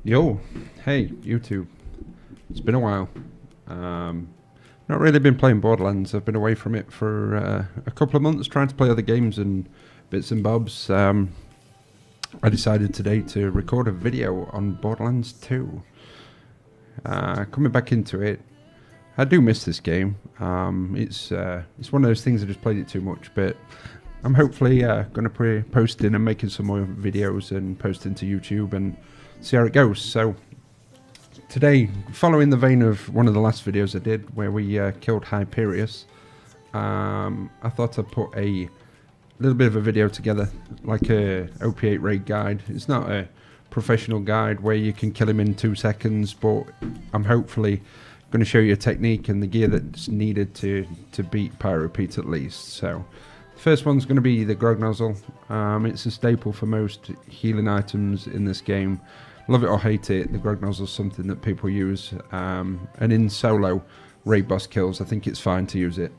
Yo, hey, YouTube. It's been a while. Not really been playing Borderlands. I've been away from it for a couple of months trying to play other games and bits and bobs. I decided today to record a video on Borderlands 2. Coming back into it, I do miss this game. It's one of those things I just played it too much, but I'm hopefully going to be posting and making some more videos and posting to YouTube and see how it goes. So today, following the vein of one of the last videos I did where we killed Hyperius, I thought I'd put a little bit of a video together, like a OP8 raid guide. It's not a professional guide where you can kill him in 2 seconds, but I'm hopefully going to show you a technique and the gear that's needed to beat Pyro Pete at least. So the first one's going to be the grog nozzle. It's a staple for most healing items in this game. Love it or hate it, the grog nozzle is something that people use, and in solo raid boss kills I think it's fine to use it.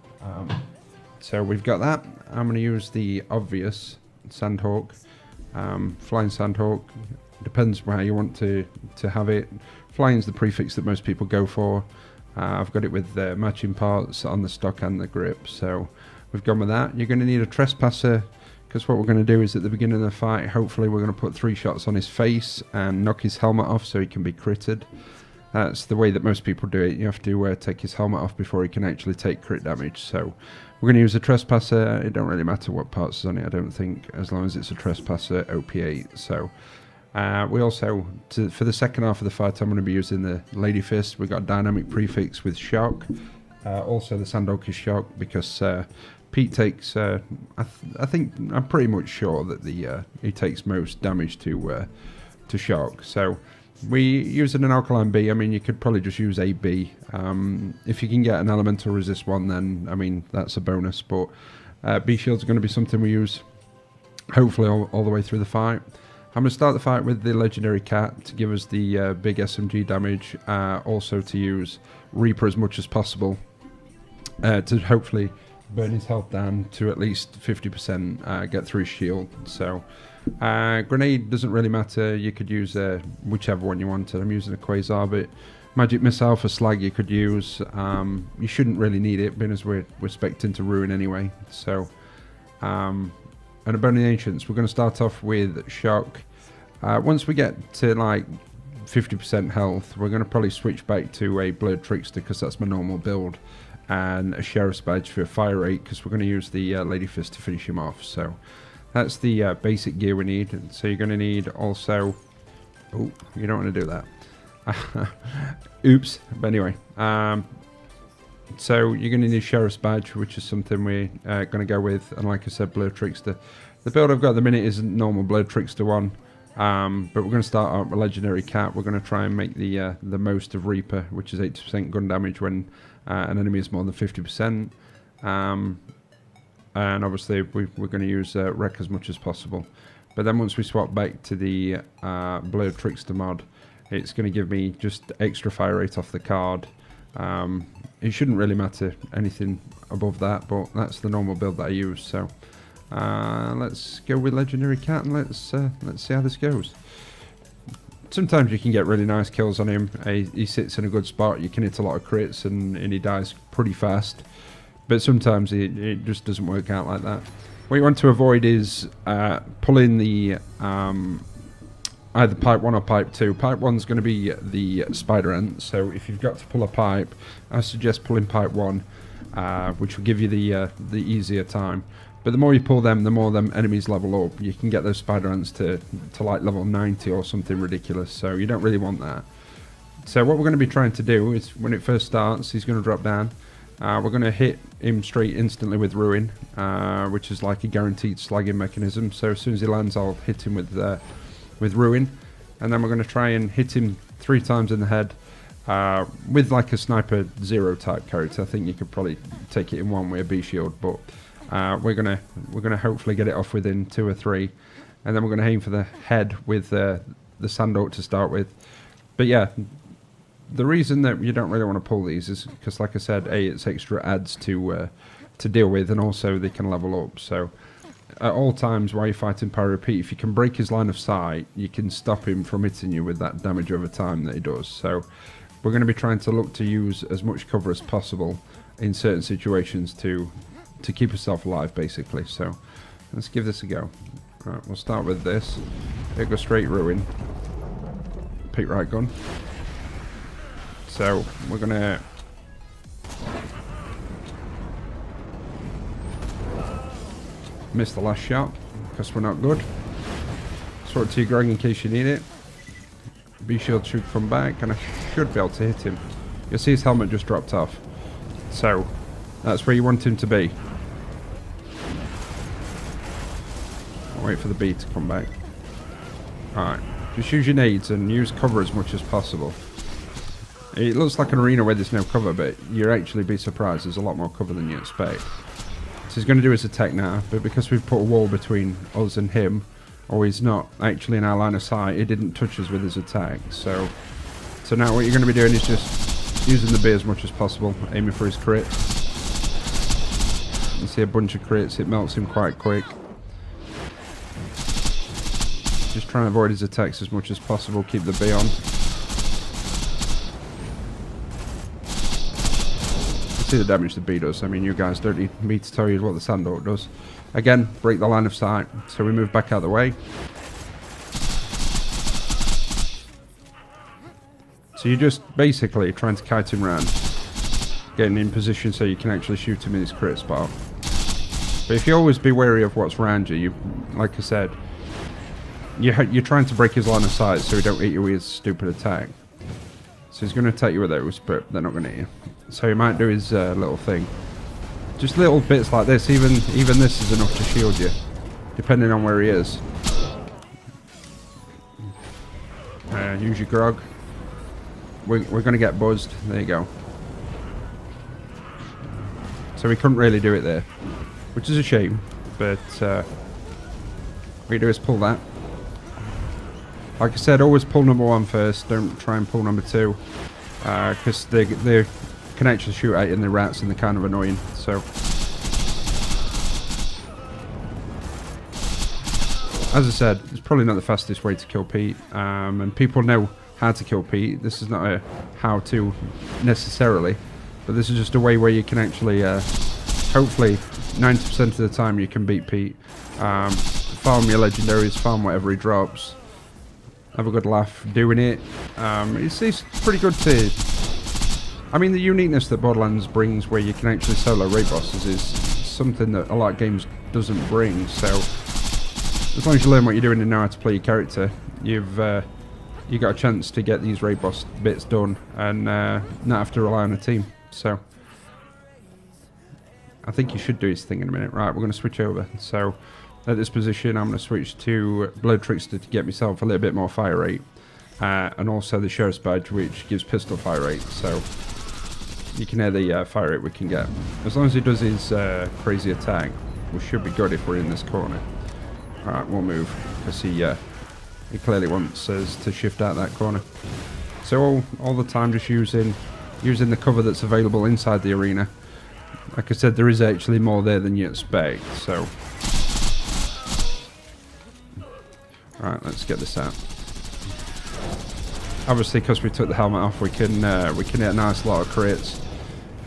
So we've got that. I'm going to use the obvious Sandhawk, flying Sandhawk. Depends how you want to have it. Flying is the prefix that most people go for. I've got it with matching parts on the stock and the grip, so we've gone with that. You're going to need a trespasser, because what we're going to do is at the beginning of the fight, hopefully we're going to put 3 shots on his face and knock his helmet off so he can be critted. That's the way that most people do it. You have to take his helmet off before he can actually take crit damage. So we're going to use a trespasser. It don't really matter what parts is on it, I don't think, as long as it's a trespasser OP8. So we also, for the second half of the fight, I'm going to be using the Lady Fist. We've got a dynamic prefix with shock. Also the Sandhawk is shock because Pete takes, I think, I'm pretty much sure that he takes most damage to shock. So we using an alkaline B. I mean, you could probably just use a B. If you can get an elemental resist one, then I mean that's a bonus. But B shields are going to be something we use hopefully all the way through the fight. I'm going to start the fight with the legendary cat to give us the big SMG damage. Also to use Reaper as much as possible to hopefully burn his health down to at least 50%, get through his shield. So grenade doesn't really matter. You could use whichever one you wanted. I'm using a quasar, but magic missile for slag you could use. You shouldn't really need it, being as we're spec'ing to ruin anyway. So and a burning ancients, we're going to start off with shock. Once we get to like 50% health, we're going to probably switch back to a blurred trickster because that's my normal build, and a sheriff's badge for fire rate because we're going to use the Lady Fist to finish him off. So that's the basic gear we need. So you're going to need also, oh, you don't want to do that. Oops. But anyway, so you're going to need sheriff's badge, which is something we're going to go with, and like I said, blurred trickster. The build I've got at the minute isn't normal blurred trickster one, but we're going to start out with legendary cat. We're going to try and make the most of Reaper, which is 80% gun damage when an enemy is more than 50%, and obviously we're going to use wreck as much as possible. But then once we swap back to the blurred trickster mod, it's going to give me just extra fire rate off the card. It shouldn't really matter anything above that, but that's the normal build that I use. So let's go with legendary cat and let's see how this goes. Sometimes you can get really nice kills on him. He sits in a good spot. You can hit a lot of crits and he dies pretty fast. But sometimes it just doesn't work out like that. What you want to avoid is pulling the either pipe 1 or pipe 2. Pipe 1's going to be the spider ant. So if you've got to pull a pipe, I suggest pulling pipe 1, which will give you the easier time. But the more you pull them, the more them enemies level up. You can get those spider ants to like level 90 or something ridiculous, so you don't really want that. So what we're going to be trying to do is, when it first starts, he's going to drop down. We're going to hit him straight instantly with Ruin, which is like a guaranteed slagging mechanism. So as soon as he lands, I'll hit him with Ruin. And then we're going to try and hit him 3 times in the head with like a sniper 0 type character. I think you could probably take it in one with a B shield, but we're gonna hopefully get it off within 2 or 3, and then we're gonna aim for the head with the Sandhawk to start with. But yeah, the reason that you don't really want to pull these is because, like I said, it's extra adds to deal with, and also they can level up. So at all times while you're fighting Pyro, if you can break his line of sight, you can stop him from hitting you with that damage over time that he does. So we're going to be trying to look to use as much cover as possible in certain situations to keep yourself alive, basically. So let's give this a go. Right, we'll start with this. It goes straight ruin. Peak right gun. So we're gonna miss the last shot because we're not good. Sword to your Greg in case you need it. B shield should come back and I should be able to hit him. You'll see his helmet just dropped off. So that's where you want him to be. I'll wait for the B to come back. Alright, just use your nades and use cover as much as possible. It looks like an arena where there's no cover, but you'll actually be surprised there's a lot more cover than you expect. So he's going to do his attack now, but because we've put a wall between us and him, or he's not actually in our line of sight, he didn't touch us with his attack. So now what you're going to be doing is just using the B as much as possible, aiming for his crit. You see a bunch of crits, it melts him quite quick. Just try and avoid his attacks as much as possible, keep the B on. See the damage the B does. I mean, you guys don't need me to tell you what the Sandork does. Again, break the line of sight, so we move back out of the way. So you're just basically trying to kite him round, getting in position so you can actually shoot him in his crit spot. But if you always be wary of what's around you, like I said, you're trying to break his line of sight so he don't hit you with his stupid attack. So he's going to attack you with those, but they're not going to hit you. So he might do his little thing. Just little bits like this, even this is enough to shield you, depending on where he is. Use your grog. We're going to get buzzed. There you go. So we couldn't really do it there, which is a shame, but what we do is pull that. Like I said, always pull number 1 first, don't try and pull number 2, because they can actually shoot at you and they're rats and they're kind of annoying. So as I said, it's probably not the fastest way to kill Pete, and people know how to kill Pete. This is not a how-to necessarily, but this is just a way where you can actually, hopefully 90% of the time you can beat Pete. Farm your legendaries, farm whatever he drops. Have a good laugh doing it. It's pretty good to... I mean, the uniqueness that Borderlands brings where you can actually solo raid bosses is something that a lot of games doesn't bring. So as long as you learn what you're doing and know how to play your character, you got a chance to get these raid boss bits done and not have to rely on a team. So I think you should do his thing in a minute. Right, we're going to switch over. So at this position, I'm going to switch to Blood Trickster to get myself a little bit more fire rate. And also the Sheriff's Badge, which gives pistol fire rate. So you can hear the fire rate we can get. As long as he does his crazy attack, we should be good if we're in this corner. Alright, we'll move, because he clearly wants us to shift out that corner. So all the time just using the cover that's available inside the arena. Like I said, there is actually more there than you expect, so... Alright, let's get this out. Obviously, because we took the helmet off, we can hit a nice lot of crits.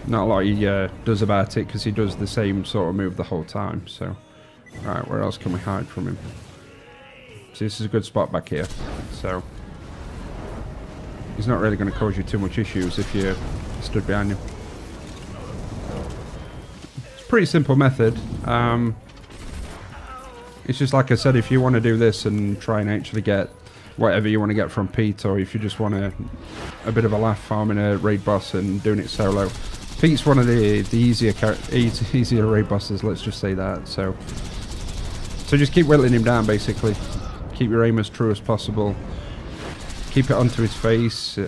Not a lot he does about it, because he does the same sort of move the whole time. So, alright, where else can we hide from him? See, this is a good spot back here. So, he's not really going to cause you too much issues if you stood behind him. It's a pretty simple method. It's just like I said, if you want to do this and try and actually get whatever you want to get from Pete, or if you just want a bit of a laugh farming a raid boss and doing it solo. Pete's one of the easier raid bosses, let's just say that. So just keep whittling him down, basically. Keep your aim as true as possible. Keep it onto his face.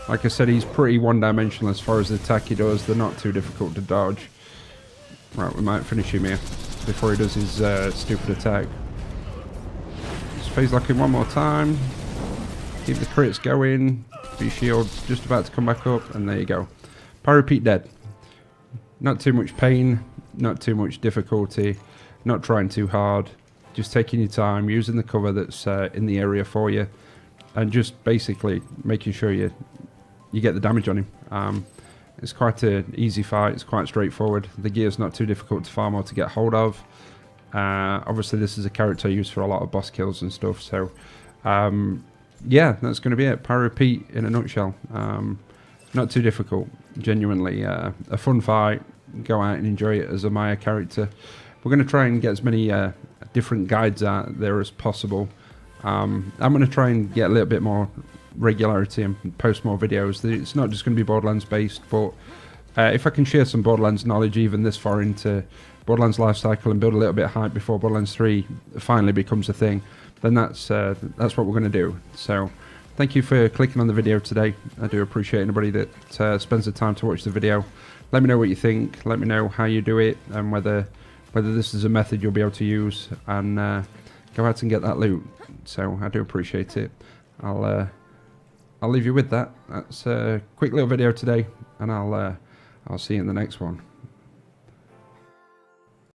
Like I said, he's pretty one-dimensional as far as the attack he does. They're not too difficult to dodge. Right, we might finish him here before he does his stupid attack. Just phase lock him one more time. Keep the crits going. B shield's just about to come back up, and there you go. Pyro Pete dead. Not too much pain, not too much difficulty. not trying too hard, just taking your time, using the cover that's in the area for you, and just basically making sure you get the damage on him. It's quite an easy fight. It's quite straightforward. The gear's not too difficult to farm or to get hold of. Obviously, this is a character I use for a lot of boss kills and stuff. So, yeah, that's going to be it. Pyro Pete in a nutshell. Not too difficult. Genuinely a fun fight. Go out and enjoy it as a Maya character. We're going to try and get as many different guides out there as possible. I'm going to try and get a little bit more regularity and post more videos. It's not just going to be Borderlands based, but if I can share some Borderlands knowledge even this far into Borderlands life cycle and build a little bit of hype before Borderlands 3 finally becomes a thing, then that's what we're going to do. So thank you for clicking on the video today. I do appreciate anybody that spends the time to watch the video. Let me know what you think. Let me know how you do it and whether this is a method you'll be able to use, and go out and get that loot. So I do appreciate it. I'll leave you with that. That's a quick little video today, and I'll see you in the next one.